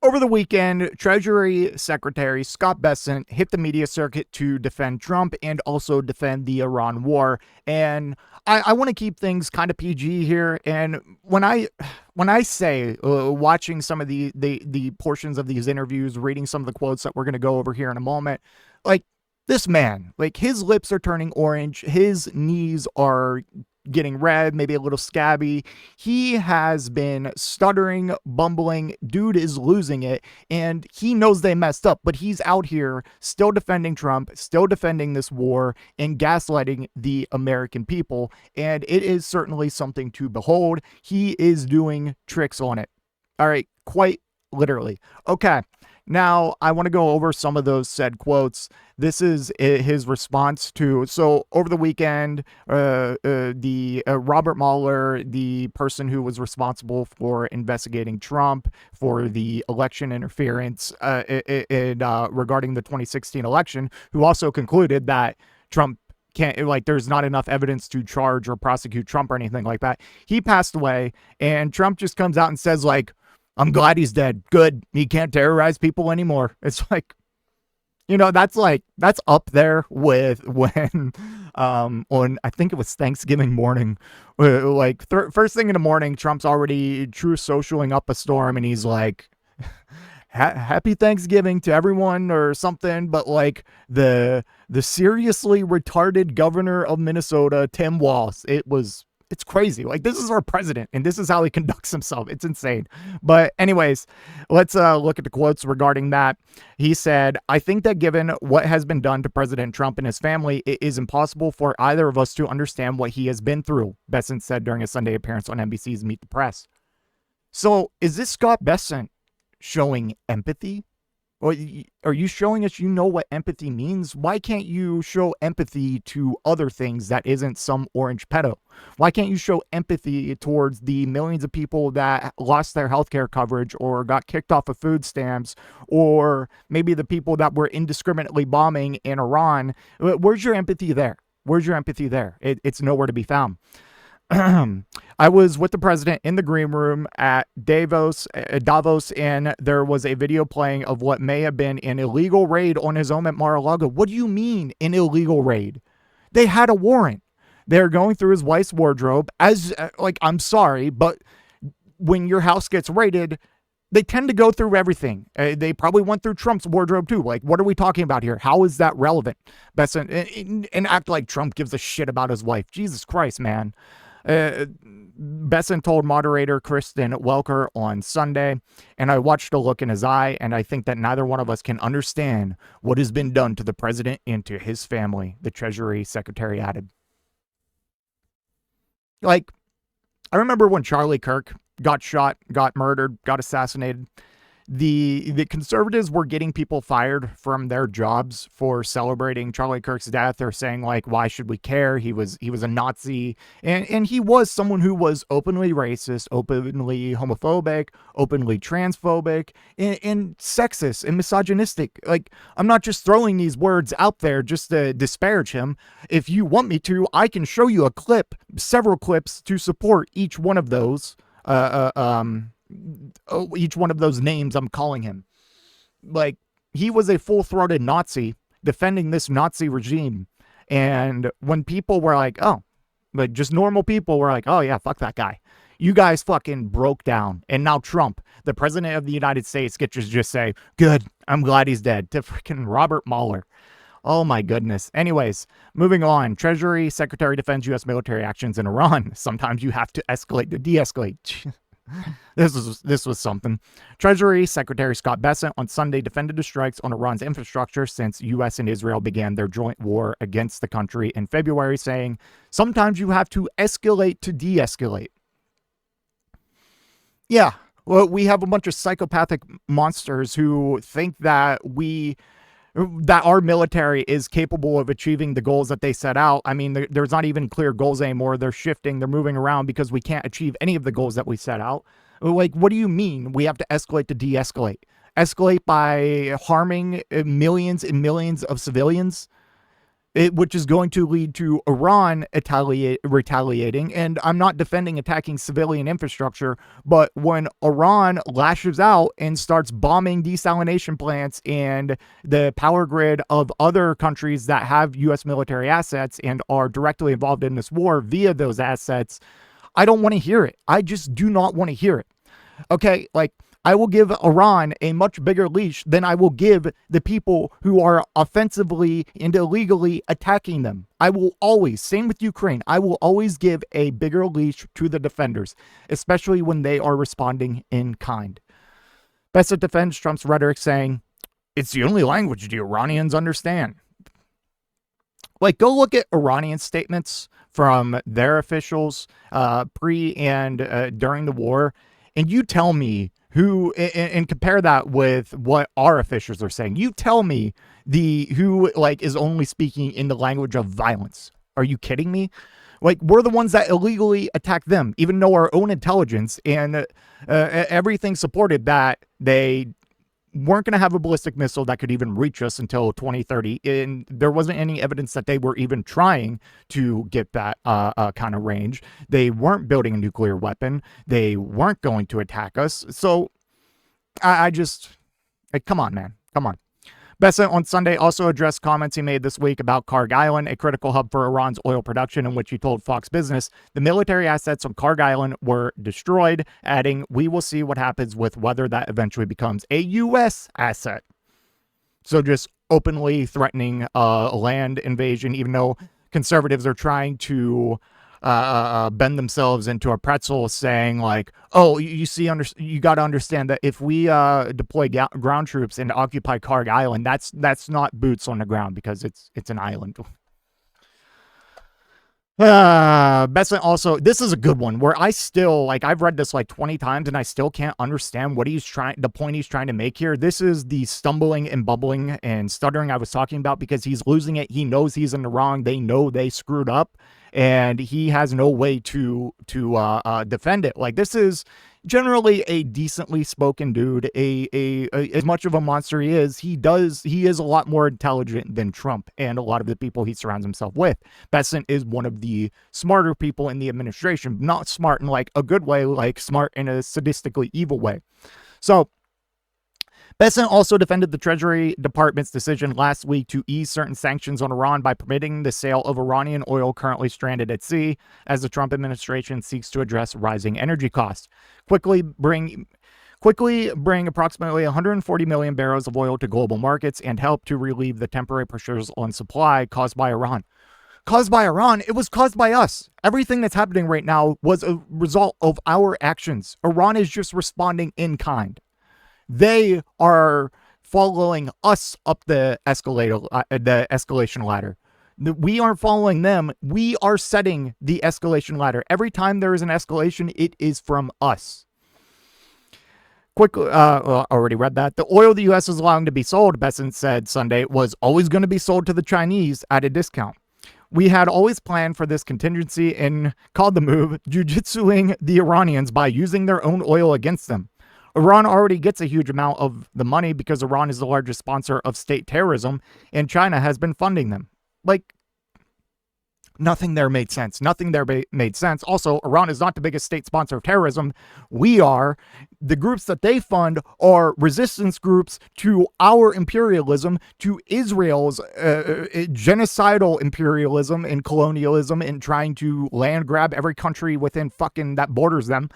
Over the weekend, Treasury Secretary Scott Bessent hit the media circuit to defend Trump and also defend the Iran war. And I want to keep things kind of PG here. And when I say watching some of the portions of these interviews, reading some of the quotes that we're going to go over here in a moment, like this man, like his lips are turning orange, his knees are getting red, maybe a little scabby. He has been stuttering, bumbling. Dude is losing it, and he knows they messed up, but he's out here still defending Trump, still defending this war, and gaslighting the American people. And it is certainly something to behold. He is doing tricks on it. All right, quite literally. Okay. Now, I want to go over some of those said quotes. This is his response to, so over the weekend, the Robert Mueller, the person who was responsible for investigating Trump for the election interference regarding the 2016 election, who also concluded that Trump can't, like, there's not enough evidence to charge or prosecute Trump or anything like that. He passed away, and Trump just comes out and says, like, I'm glad he's dead. Good. He can't terrorize people anymore. It's like, that's up there with when, on, I think it was Thanksgiving morning, first thing in the morning, Trump's already true socialing up a storm, and he's like, happy Thanksgiving to everyone or something. But like the seriously retarded governor of Minnesota, Tim Walz, it's crazy. Like, this is our president, and this is how he conducts himself. It's insane. But anyways, let's look at the quotes regarding that. He said, I think that given what has been done to President Trump and his family, it is impossible for either of us to understand what he has been through, Bessent said during a Sunday appearance on NBC's Meet the Press. So is this Scott Bessent showing empathy? Or are you showing us you know what empathy means? Why can't you show empathy to other things that isn't some orange pedo? Why can't you show empathy towards the millions of people that lost their healthcare coverage or got kicked off of food stamps, or maybe the people that were indiscriminately bombing in Iran? Where's your empathy there? Where's your empathy there? It's nowhere to be found. I was with the president in the green room at Davos, and there was a video playing of what may have been an illegal raid on his home at Mar-a-Lago. What do you mean an illegal raid? They had a warrant. They're going through his wife's wardrobe I'm sorry, but when your house gets raided, they tend to go through everything. They probably went through Trump's wardrobe too. Like, what are we talking about here? How is that relevant? Bessent, and act like Trump gives a shit about his wife. Jesus Christ, man. Bessent told moderator Kristen Welker on Sunday, and I watched a look in his eye, and I think that neither one of us can understand what has been done to the president and to his family, the Treasury Secretary added. Like, I remember when Charlie Kirk got shot, got murdered, got assassinated. The conservatives were getting people fired from their jobs for celebrating Charlie Kirk's death, or saying, like, why should we care? He was a Nazi, and he was someone who was openly racist, openly homophobic, openly transphobic, and sexist and misogynistic. Like, I'm not just throwing these words out there just to disparage him. If you want me to, I can show you a clip, several clips to support each one of those. Each one of those names I'm calling him. Like, he was a full-throated Nazi defending this Nazi regime. And when people were like, oh, but just normal people were like, oh yeah, fuck that guy, you guys fucking broke down. And now Trump, the president of the United States, gets to just say, good, I'm glad he's dead, to freaking Robert Mueller. Oh my goodness. Anyways, moving on. Treasury Secretary defends U.S. military actions in Iran. Sometimes you have to escalate to de-escalate. This was something. Treasury Secretary Scott Bessent on Sunday defended the strikes on Iran's infrastructure since U.S. and Israel began their joint war against the country in February, saying, sometimes you have to escalate to de-escalate. Yeah, well, we have a bunch of psychopathic monsters who think that our military is capable of achieving the goals that they set out. I mean, there's not even clear goals anymore. They're shifting, they're moving around because we can't achieve any of the goals that we set out. Like, what do you mean we have to escalate to de-escalate? Escalate by harming millions and millions of civilians? which is going to lead to Iran retaliating. And I'm not defending attacking civilian infrastructure, but when Iran lashes out and starts bombing desalination plants and the power grid of other countries that have U.S. military assets and are directly involved in this war via those assets, I don't want to hear it. I just do not want to hear it. Okay, like, I will give Iran a much bigger leash than I will give the people who are offensively and illegally attacking them. I will always, same with Ukraine, I will always give a bigger leash to the defenders, especially when they are responding in kind. Bessent defends Trump's rhetoric, saying, "It's the only language the Iranians understand." Like, go look at Iranian statements from their officials pre and during the war, and you tell me who, and compare that with what our officials are saying. You tell me who like is only speaking in the language of violence. Are you kidding me? Like, we're the ones that illegally attack them, even though our own intelligence and everything supported that they weren't going to have a ballistic missile that could even reach us until 2030. And there wasn't any evidence that they were even trying to get that kind of range. They weren't building a nuclear weapon. They weren't going to attack us. So I just, like, come on, man. Come on. Bessent on Sunday also addressed comments he made this week about Karg Island, a critical hub for Iran's oil production, in which he told Fox Business the military assets on Karg Island were destroyed, adding, "We will see what happens with whether that eventually becomes a U.S. asset." So just openly threatening a land invasion, even though conservatives are trying to bend themselves into a pretzel, saying like, "Oh, you see, you got to understand that if we deploy ground troops and occupy Karg Island, that's not boots on the ground because it's an island." Bessent also, this is a good one where I still, like, I've read this like 20 times and I still can't understand what the point he's trying to make here. This is the stumbling and bubbling and stuttering I was talking about, because he's losing it. He knows he's in the wrong. They know they screwed up, and he has no way to defend it. Like, this is generally a decently spoken dude. As much of a monster he is a lot more intelligent than Trump and a lot of the people he surrounds himself with. Bessent is one of the smarter people in the administration, not smart in like a good way, like smart in a sadistically evil way. So Bessent also defended the Treasury Department's decision last week to ease certain sanctions on Iran by permitting the sale of Iranian oil currently stranded at sea, as the Trump administration seeks to address rising energy costs. Quickly bring approximately 140 million barrels of oil to global markets and help to relieve the temporary pressures on supply caused by Iran. Caused by Iran? It was caused by us. Everything that's happening right now was a result of our actions. Iran is just responding in kind. They are following us up the escalation ladder. We aren't following them. We are setting the escalation ladder. Every time there is an escalation, it is from us. Quickly, already read that. The oil the U.S. is allowing to be sold, Bessent said Sunday, was always going to be sold to the Chinese at a discount. "We had always planned for this contingency and called the move jujitsuing the Iranians by using their own oil against them. Iran already gets a huge amount of the money because Iran is the largest sponsor of state terrorism, and China has been funding them." Like, nothing there made sense. Nothing there made sense. Also, Iran is not the biggest state sponsor of terrorism. We are. The groups that they fund are resistance groups to our imperialism, to Israel's genocidal imperialism and colonialism, and trying to land grab every country within fucking that borders them.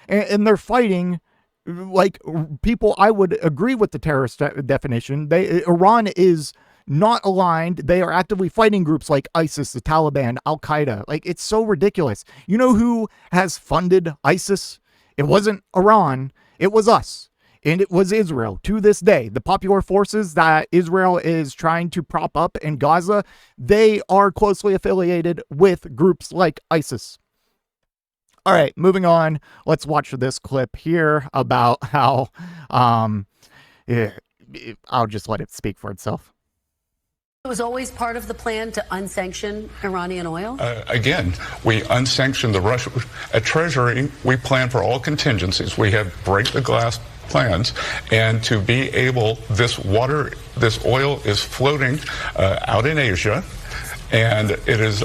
And they're fighting like people. I would agree with the terrorist definition. Iran is not aligned. They are actively fighting groups like ISIS, the Taliban, Al-Qaeda. Like, it's so ridiculous. You know who has funded ISIS? It wasn't Iran. It was us. And it was Israel to this day. The popular forces that Israel is trying to prop up in Gaza, they are closely affiliated with groups like ISIS. All right, moving on. Let's watch this clip here about how, I'll just let it speak for itself. It was always part of the plan to unsanction Iranian oil? Again, we unsanctioned the Russia. At Treasury, we plan for all contingencies. We have break the glass plans, and to be able, this oil is floating out in Asia, and it is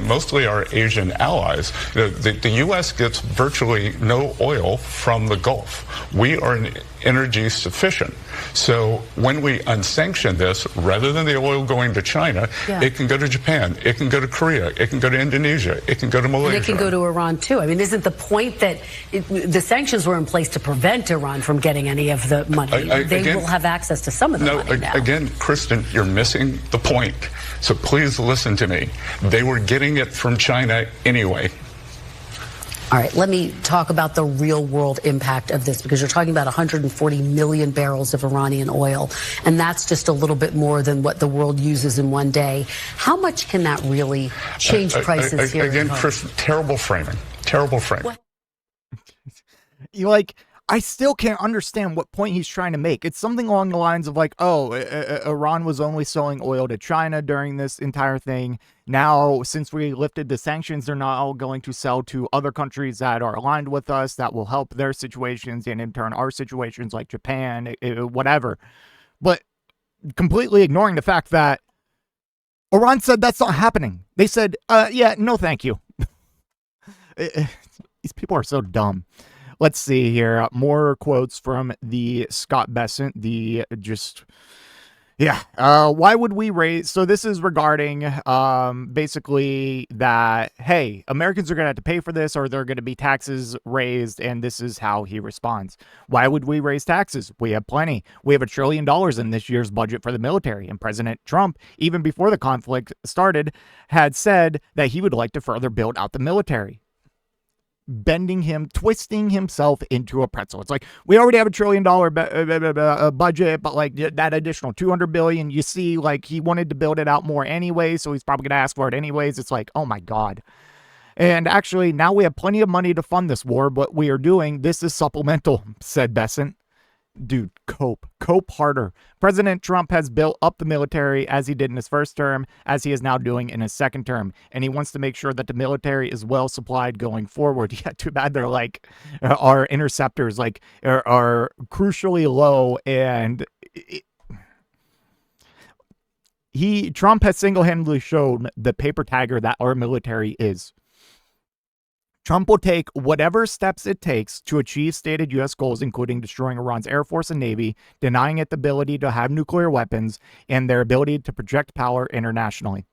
mostly our Asian allies. The U.S. gets virtually no oil from the Gulf. We are energy sufficient. So when we unsanction this, rather than the oil going to China, it can go to Japan, it can go to Korea, it can go to Indonesia, it can go to Malaysia. And it can go to Iran, too. I mean, isn't the point that the sanctions were in place to prevent Iran from getting any of the money? They will have access to some of the money now. Again, Kristen, you're missing the point. So please listen to me. They were getting it from China anyway. All right, let me talk about the real world impact of this, because you're talking about 140 million barrels of Iranian oil, and that's just a little bit more than what the world uses in one day. How much can that really change prices here? Again, Chris, terrible framing. Terrible framing. I still can't understand what point he's trying to make. It's something along the lines of like, Iran was only selling oil to China during this entire thing. Now, since we lifted the sanctions, they're now going to sell to other countries that are aligned with us that will help their situations and in turn our situations, like Japan, whatever. But completely ignoring the fact that Iran said that's not happening. They said, no, thank you. These people are so dumb. Let's see here. More quotes from the Scott Bessent. Why would we raise? So this is regarding basically that, hey, Americans are going to have to pay for this, or there are going to be taxes raised. And this is how he responds. Why would we raise taxes? We have plenty. We have $1 trillion in this year's budget for the military. And President Trump, even before the conflict started, had said that he would like to further build out the military. Twisting himself into a pretzel. It's like, we already have $1 trillion budget, but like that additional $200 billion, you see, like he wanted to build it out more anyway, so he's probably going to ask for it anyways. It's like, oh my God. And actually, now we have plenty of money to fund this war, but we are doing this is supplemental, said Bessent. Dude, cope harder. President Trump has built up the military as he did in his first term, as he is now doing in his second term. And he wants to make sure that the military is well supplied going forward. Yeah, too bad they're like, our interceptors like are crucially low. And Trump has single-handedly shown the paper tiger that our military is. Trump will take whatever steps it takes to achieve stated U.S. goals, including destroying Iran's Air Force and Navy, denying it the ability to have nuclear weapons, and their ability to project power internationally.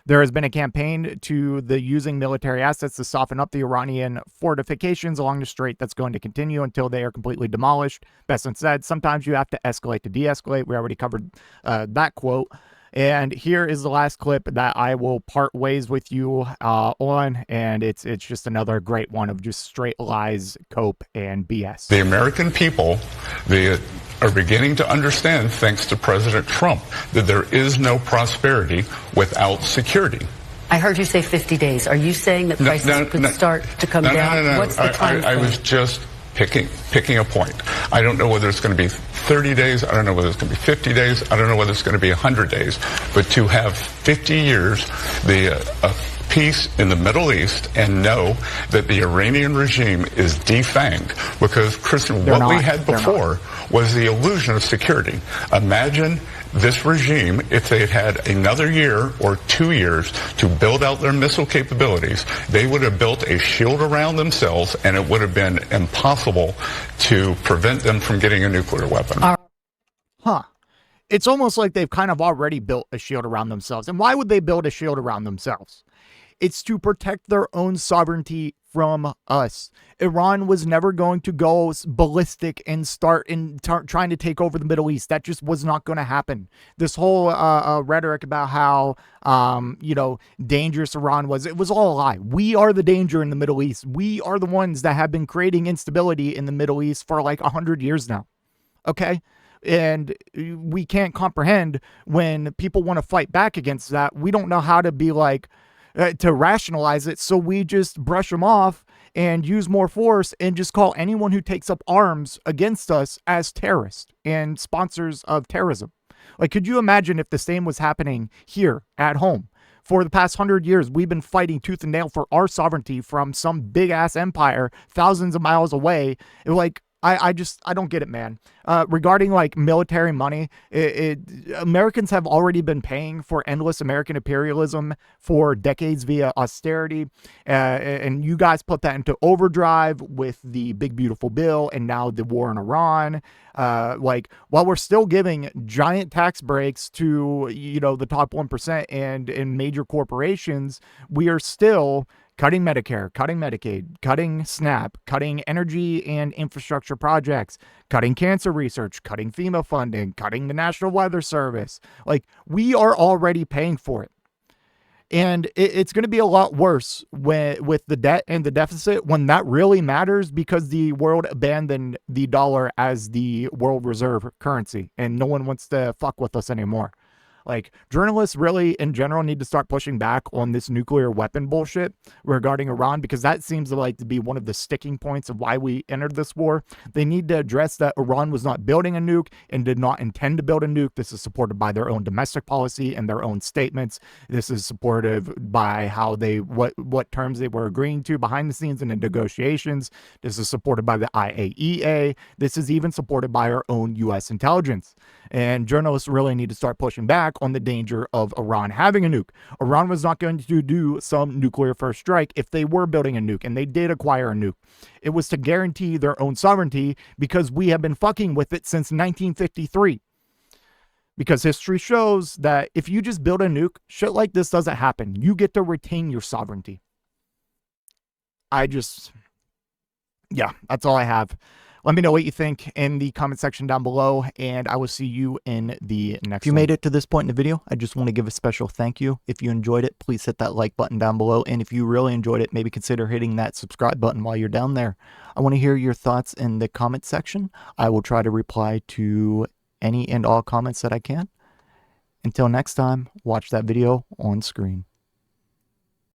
There has been a campaign to using military assets to soften up the Iranian fortifications along the strait that's going to continue until they are completely demolished. Bessent said, sometimes you have to escalate to de-escalate. We already covered that quote. And here is the last clip that I will part ways with you on, and it's just another great one of just straight lies, cope, and BS. The American people, they are beginning to understand, thanks to President Trump, that there is no prosperity without security. I heard you say 50 days. Are you saying that prices could start to come down? No. What's the time frame? I was just picking a point. I don't know whether it's going to be 30 days. I don't know whether it's going to be 50 days. I don't know whether it's going to be 100 days. But to have 50 years, peace in the Middle East, and know that the Iranian regime is defanged, because, Kristen, what we had before was the illusion of security. Imagine this regime, if they had had another year or 2 years to build out their missile capabilities, they would have built a shield around themselves, and it would have been impossible to prevent them from getting a nuclear weapon. It's almost like they've kind of already built a shield around themselves. And why would they build a shield around themselves? It's to protect their own sovereignty from us. Iran was never going to go ballistic and start trying to take over the Middle East. That just was not going to happen. This whole rhetoric about how, dangerous Iran was, it was all a lie. We are the danger in the Middle East. We are the ones that have been creating instability in the Middle East for like 100 years now. Okay? And we can't comprehend when people want to fight back against that. We don't know how to be like, to rationalize it, so we just brush them off and use more force and just call anyone who takes up arms against us as terrorists and sponsors of terrorism. Like, could you imagine if the same was happening here at home? For the past 100 years, we've been fighting tooth and nail for our sovereignty from some big-ass empire thousands of miles away. Like, I don't get it, man. Regarding like military money, Americans have already been paying for endless American imperialism for decades via austerity, and you guys put that into overdrive with the big beautiful bill, and now the war in Iran. Like, while we're still giving giant tax breaks to the top 1% and in major corporations, we are still cutting Medicare, cutting Medicaid, cutting SNAP, cutting energy and infrastructure projects, cutting cancer research, cutting FEMA funding, cutting the National Weather Service. Like, we are already paying for it. And it's going to be a lot worse with the debt and the deficit when that really matters, because the world abandoned the dollar as the world reserve currency and no one wants to fuck with us anymore. Like, journalists really in general need to start pushing back on this nuclear weapon bullshit regarding Iran, because that seems to be one of the sticking points of why we entered this war. They need to address that Iran was not building a nuke and did not intend to build a nuke. This is supported by their own domestic policy and their own statements. This is supportive by how what terms they were agreeing to behind the scenes in the negotiations. This is supported by the IAEA. This is even supported by our own U.S. intelligence. And journalists really need to start pushing back on the danger of Iran having a nuke. Iran was not going to do some nuclear first strike if they were building a nuke, and they did acquire a nuke. It was to guarantee their own sovereignty, because we have been fucking with it since 1953. Because history shows that if you just build a nuke, shit like this doesn't happen. You get to retain your sovereignty. Yeah, that's all I have. Let me know what you think in the comment section down below, and I will see you in the next one. If you made it to this point in the video, I just want to give a special thank you. If you enjoyed it, please hit that like button down below, and if you really enjoyed it, maybe consider hitting that subscribe button while you're down there. I want to hear your thoughts in the comment section. I will try to reply to any and all comments that I can. Until next time, watch that video on screen.